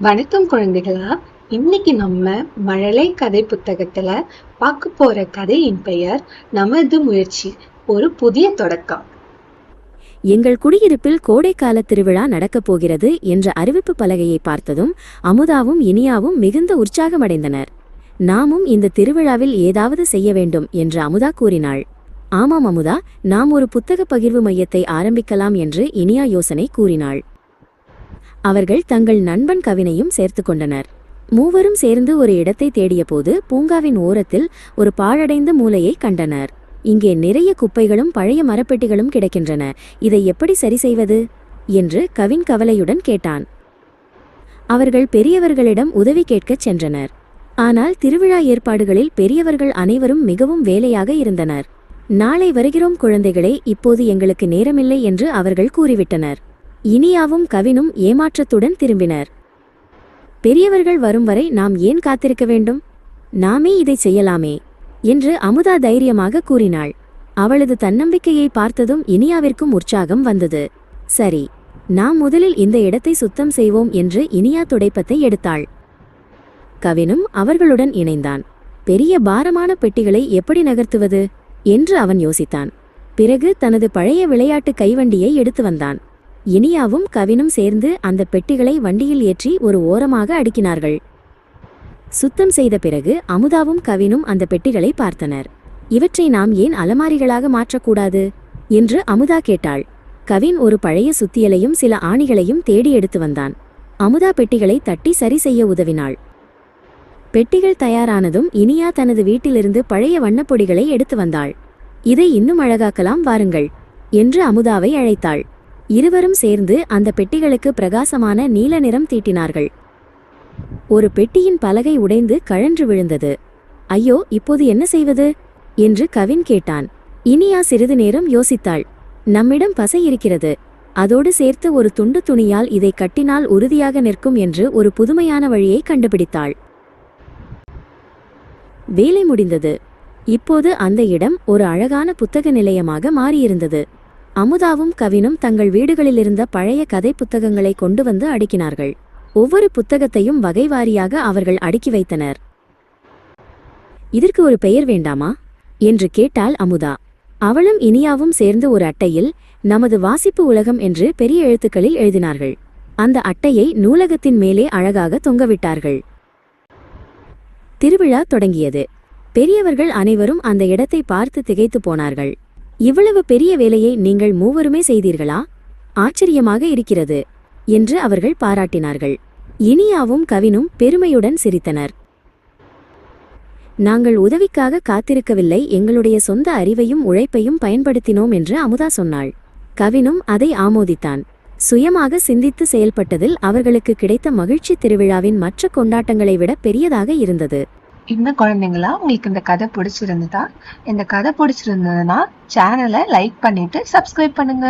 வணக்கம் குழந்தைகளா. இன்னைக்கு நம்ம மழலை கதை புத்தகத்துல பார்க்க போற கதையின் பெயர் நமது முயற்சி, ஒரு புதிய தொடக்கம். எங்கள் குடியிருப்பில் கோடைக்கால திருவிழா நடக்கப் போகிறது என்ற அறிவிப்பு பலகையை பார்த்ததும் அமுதாவும் இனியாவும் மிகுந்த உற்சாகமடைந்தனர். நாமும் இந்த திருவிழாவில் ஏதாவது செய்ய வேண்டும் என்று அமுதா கூறினாள். ஆமாம் அமுதா, நாம் ஒரு புத்தக பகிர்வு மையத்தை ஆரம்பிக்கலாம் என்று இனியா யோசனை கூறினாள். அவர்கள் தங்கள் நண்பன் கவினையும் சேர்த்து கொண்டனர். மூவரும் சேர்ந்து ஒரு இடத்தை தேடிய போது பூங்காவின் ஓரத்தில் ஒரு பாழடைந்த மூலையை கண்டனர். இங்கே நிறைய குப்பைகளும் பழைய மரப்பெட்டிகளும் கிடக்கின்றன. இதை எப்படி சரி செய்வது என்று கவின் கவலையுடன் கேட்டான். அவர்கள் பெரியவர்களிடம் உதவி கேட்கச் சென்றனர். ஆனால் திருவிழா ஏற்பாடுகளில் பெரியவர்கள் அனைவரும் மிகவும் வேலையாக இருந்தனர். நாளை வருகிறோம் குழந்தைகளே, இப்போது எங்களுக்கு நேரமில்லை என்று அவர்கள் கூறிவிட்டனர். இனியாவும் கவினும் ஏமாற்றத்துடன் திரும்பினர். பெரியவர்கள் வரும் வரை நாம் ஏன் காத்திருக்க வேண்டும்? நாமே இதை செய்யலாமே என்று அமுதா தைரியமாக கூறினாள். அவளது தன்னம்பிக்கையை பார்த்ததும் இனியாவிற்கும் உற்சாகம் வந்தது. சரி, நாம் முதலில் இந்த இடத்தை சுத்தம் செய்வோம் என்று இனியா துடைப்பத்தை எடுத்தாள். கவினும் அவர்களுடன் இணைந்தான். பெரிய பாரமான பெட்டிகளை எப்படி நகர்த்துவது என்று அவன் யோசித்தான். பிறகு தனது பழைய விளையாட்டு கைவண்டியை எடுத்து வந்தான். இனியாவும் கவினும் சேர்ந்து அந்த பெட்டிகளை வண்டியில் ஏற்றி ஒரு ஓரமாக அடுக்கினார்கள். சுத்தம் செய்த பிறகு அமுதாவும் கவினும் அந்த பெட்டிகளை பார்த்தனர். இவற்றை நாம் ஏன் அலமாரிகளாக மாற்றக்கூடாது என்று அமுதா கேட்டாள். கவின் ஒரு பழைய சுத்தியலையும் சில ஆணிகளையும் தேடி எடுத்து வந்தான். அமுதா பெட்டிகளை தட்டி சரி செய்ய உதவினாள். பெட்டிகள் தயாரானதும் இனியா தனது வீட்டிலிருந்து பழைய வண்ணப்பொடிகளை எடுத்து வந்தாள். இதை இன்னும் அழகாக்கலாம் வாருங்கள் என்று அமுதாவை அழைத்தாள். இருவரும் சேர்ந்து அந்த பெட்டிகளுக்கு பிரகாசமான நீல நிறம் தீட்டினார்கள். ஒரு பெட்டியின் பலகை உடைந்து கழன்று விழுந்தது. ஐயோ, இப்போது என்ன செய்வது என்று கவின் கேட்டான். இனியா சிறிது நேரம் யோசித்தாள். நம்மிடம் பசை இருக்கிறது, அதோடு சேர்த்து ஒரு துண்டு துணியால் இதை கட்டினால் உறுதியாக நிற்கும் என்று ஒரு புதுமையான வழியை கண்டுபிடித்தாள். வேலை முடிந்தது. இப்போது அந்த இடம் ஒரு அழகான புத்தக நிலையமாக மாறியிருந்தது. அமுதாவும் கவினும் தங்கள் வீடுகளிலிருந்த பழைய கதை புத்தகங்களை கொண்டு வந்து அடுக்கினார்கள். ஒவ்வொரு புத்தகத்தையும் வகைவாரியாக அவர்கள் அடுக்கி வைத்தனர். இதற்கு ஒரு பெயர் வேண்டாமா என்று கேட்டாள் அமுதா. அவளும் இனியாவும் சேர்ந்து ஒரு அட்டையில் நமது வாசிப்பு உலகம் என்று பெரிய எழுத்துக்களில் எழுதினார்கள். அந்த அட்டையை நூலகத்தின் மேலே அழகாக தொங்கவிட்டார்கள். திருவிழா தொடங்கியது. பெரியவர்கள் அனைவரும் அந்த இடத்தை பார்த்து திகைத்து போனார்கள். இவ்வளவு பெரிய வேலையை நீங்கள் மூவருமே செய்தீர்களா? ஆச்சரியமாக இருக்கிறது என்று அவர்கள் பாராட்டினார்கள். இனியாவும் கவினும் பெருமையுடன் சிரித்தனர். நாங்கள் உதவிக்காக காத்திருக்கவில்லை, எங்களுடைய சொந்த அறிவையும் உழைப்பையும் பயன்படுத்தினோம் என்று அமுதா சொன்னாள். கவினும் அதை ஆமோதித்தான். சுயமாக சிந்தித்து செயல்பட்டதில் அவர்களுக்கு கிடைத்த மகிழ்ச்சி திருவிழாவின் மற்ற கொண்டாட்டங்களை விட பெரியதாக இருந்தது. இன்னும் குழந்தைங்களா, உங்களுக்கு இந்த கதை பிடிச்சிருந்ததா? இந்த கதை பிடிச்சிருந்ததுன்னா சேனலை லைக் பண்ணிட்டு சப்ஸ்கிரைப் பண்ணுங்க.